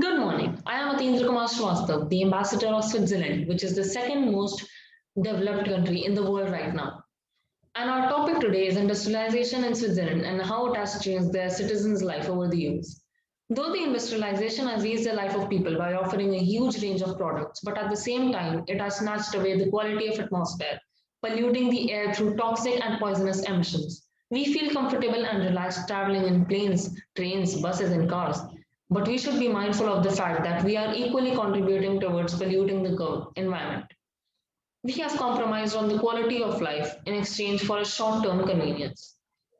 Good morning. I am Atindra Kumar Srivastav, the ambassador of Switzerland, which is the second most developed country in the world right now. And our topic today is industrialization in Switzerland and how it has changed their citizens' life over the years. Though the industrialization has raised the life of people by offering a huge range of products, but at the same time, it has snatched away the quality of atmosphere, polluting the air through toxic and poisonous emissions. We feel comfortable and relaxed traveling in planes, trains, buses, and cars, but we should be mindful of the fact that we are equally contributing towards polluting the environment. We have compromised on the quality of life in exchange for a short term convenience.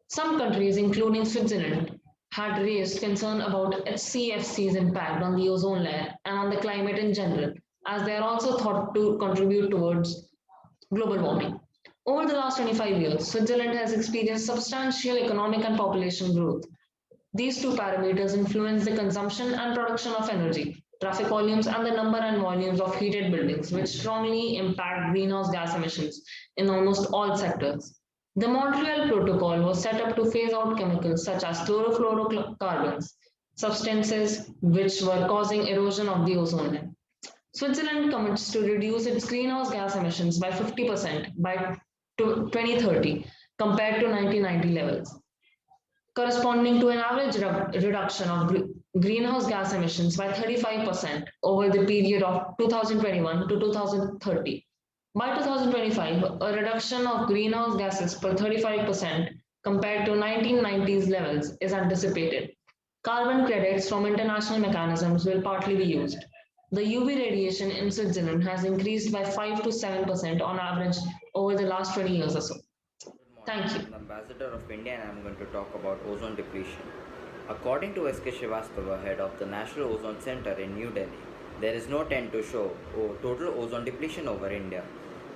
Some countries, including Switzerland, had raised concern about HCFC's impact on the ozone layer and on the climate in general, as they are also thought to contribute towards global warming. Over the last 25 years, Switzerland has experienced substantial economic and population growth. These two parameters influence the consumption and production of energy, traffic volumes, and the number and volumes of heated buildings, which strongly impact greenhouse gas emissions in almost all sectors. The Montreal Protocol was set up to phase out chemicals such as chlorofluorocarbons, substances which were causing erosion of the ozone layer. Switzerland commits to reduce its greenhouse gas emissions by 50% by 2030 compared to 1990 levels, corresponding to an average reduction of greenhouse gas emissions by 35% over the period of 2021 to 2030. By 2025, a reduction of greenhouse gases per 35% compared to 1990s levels is anticipated. Carbon credits from international mechanisms will partly be used. The UV radiation in Switzerland has increased by 5 to 7% on average over the last 20 years or so. Good morning. Thank I'm you. the ambassador of India and I'm going to talk about ozone depletion. According to S.K. Srivastava, head of the National Ozone Center in New Delhi, there is no trend to show total ozone depletion over India.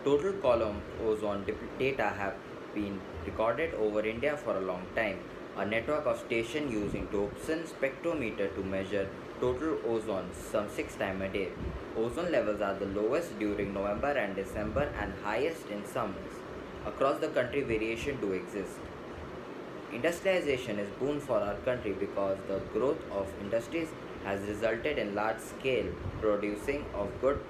Total column ozone data have been recorded over India for a long time. A network of stations using Dobson spectrometer to measure total ozone some 6 times a day. Ozone levels are the lowest during November and December and highest in summers. Across the country, variation do exist. Industrialization is boon for our country because the growth of industries has resulted in large scale producing of goods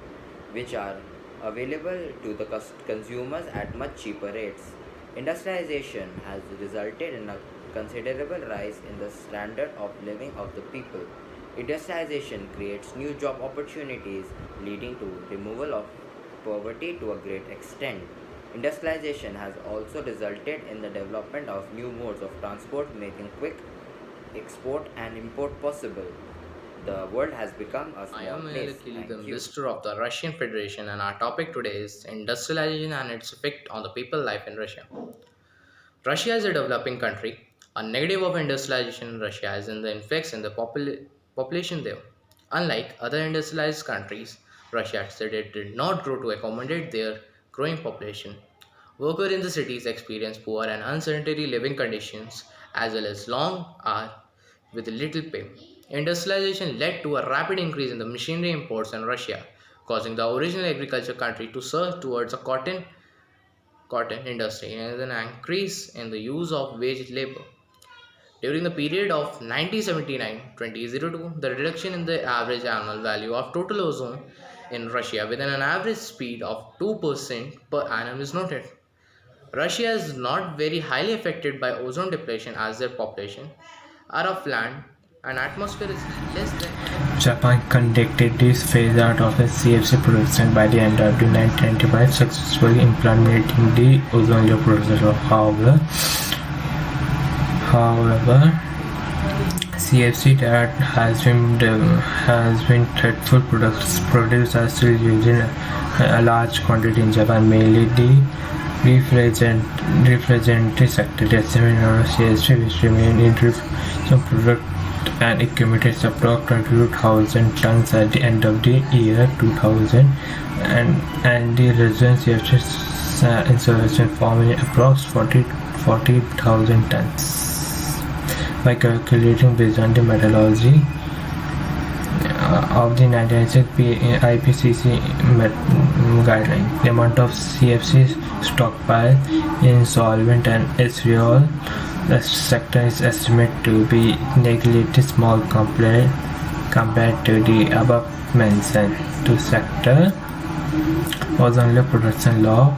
which are available to the consumers at much cheaper rates. Industrialization has resulted in a considerable rise in the standard of living of the people. Industrialization creates new job opportunities leading to removal of poverty to a great extent. Industrialization has also resulted in the development of new modes of transport, making quick export and import possible. The world has become a I small am place. Melikili, the Thank you. Minister of the Russian Federation, and our topic today is industrialization and its effect on the people life in Russia. Russia is a developing country. A negative of industrialization in Russia is in the effects in the population there. Unlike other industrialized countries, Russia said it did not grow to accommodate their growing population. Workers in the cities experience poor and unsanitary living conditions as well as long hours with little pay. Industrialization led to a rapid increase in the machinery imports in Russia, causing the original agriculture country to surge towards a cotton industry and an increase in the use of wage labor. During the period of 1979-2002, the reduction in the average annual value of total ozone in Russia within an average speed of 2% per annum is noted. Russia is not very highly affected by ozone depletion as their population are of land and atmosphere is less than Japan conducted this phase out of its CFC production by the end of the 1995, successfully implementing the ozone layer process. However, CFC that has been dreadful products are still used in a large quantity in Japan, mainly the refrigerant sector. The estimate of CFC which remain in some product and accumulated approximately 22,000 tons at the end of the year 2000, and the resident CFC installation forming approximately 40,000 tons. By calculating based on the methodology of the 1996 IPCC guideline, the amount of CFC stockpile in solvent and HVOL, the sector is estimated to be negligible small compared compared to the above mentioned two sector. Ozone layer production law.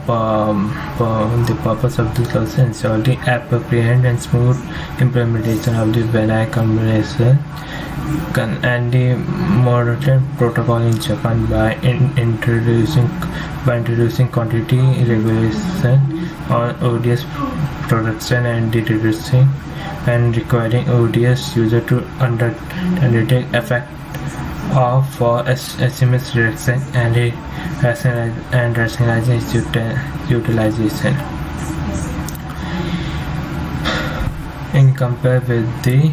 The purpose of this law is to ensure the appropriate and smooth implementation of the Valley Convention and the Moratorium Protocol in Japan by introducing quantity regulation on ODS production and the reducing and requiring ODS user to undertake effect of for SMS reduction and rationalizing its utilization. In compared with the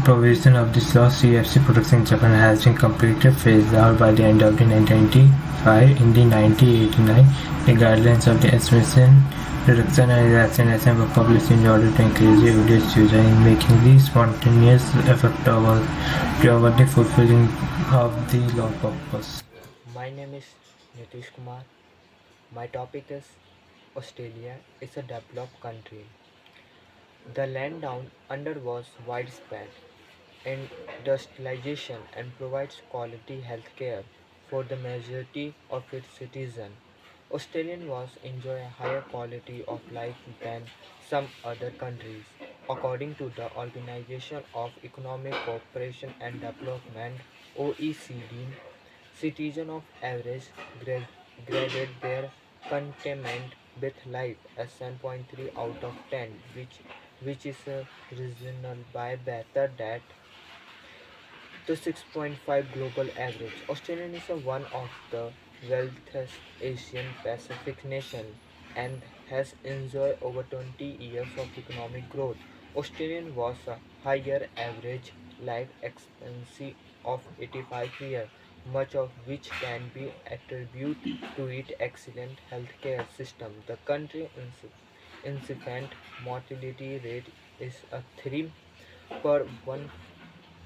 provision of this law, CFC production in Japan has been completely phased out by the end of the 1995. In the 1989, the guidelines of the emission reduction and rationalization were published in order to encourage the ODS user in making the spontaneous effort toward the fulfilling of the law purpose. My name is Nitish Kumar. My topic is Australia is a developed country. The land down under was widespread industrialization and provides quality health care for the majority of its citizens. Australian was enjoy a higher quality of life than some other countries. According to the Organization of Economic Cooperation and Development (OECD), citizens of average graded their contentment with life as 7.3 out of 10, which is a reasonable by better than the 6.5 global average. Australia is one of the wealthiest Asian Pacific nations and has enjoyed over 20 years of economic growth. Australia was a higher average life expectancy of 85 years, much of which can be attributed to its excellent healthcare system. The country's infant mortality rate is a 3 per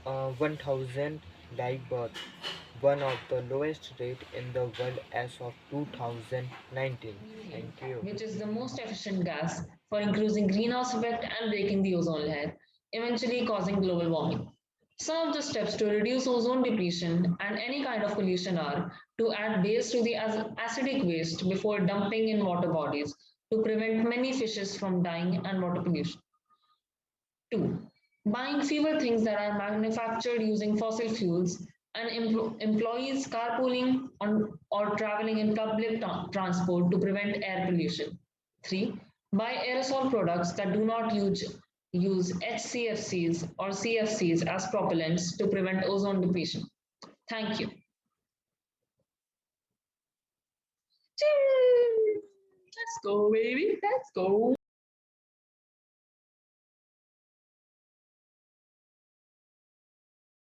1,000 live births, one of the lowest rate in the world as of 2019. Thank you. Which is the most efficient gas for increasing greenhouse effect and breaking the ozone layer, eventually causing global warming. Some of the steps to reduce ozone depletion and any kind of pollution are to add base to the acidic waste before dumping in water bodies to prevent many fishes from dying and water pollution. 2. Buying fewer things that are manufactured using fossil fuels and employees carpooling or traveling in public transport to prevent air pollution. 3. Buy aerosol products that do not use HCFCs or CFCs as propellants to prevent ozone depletion. Thank you. Let's go, baby. Let's go.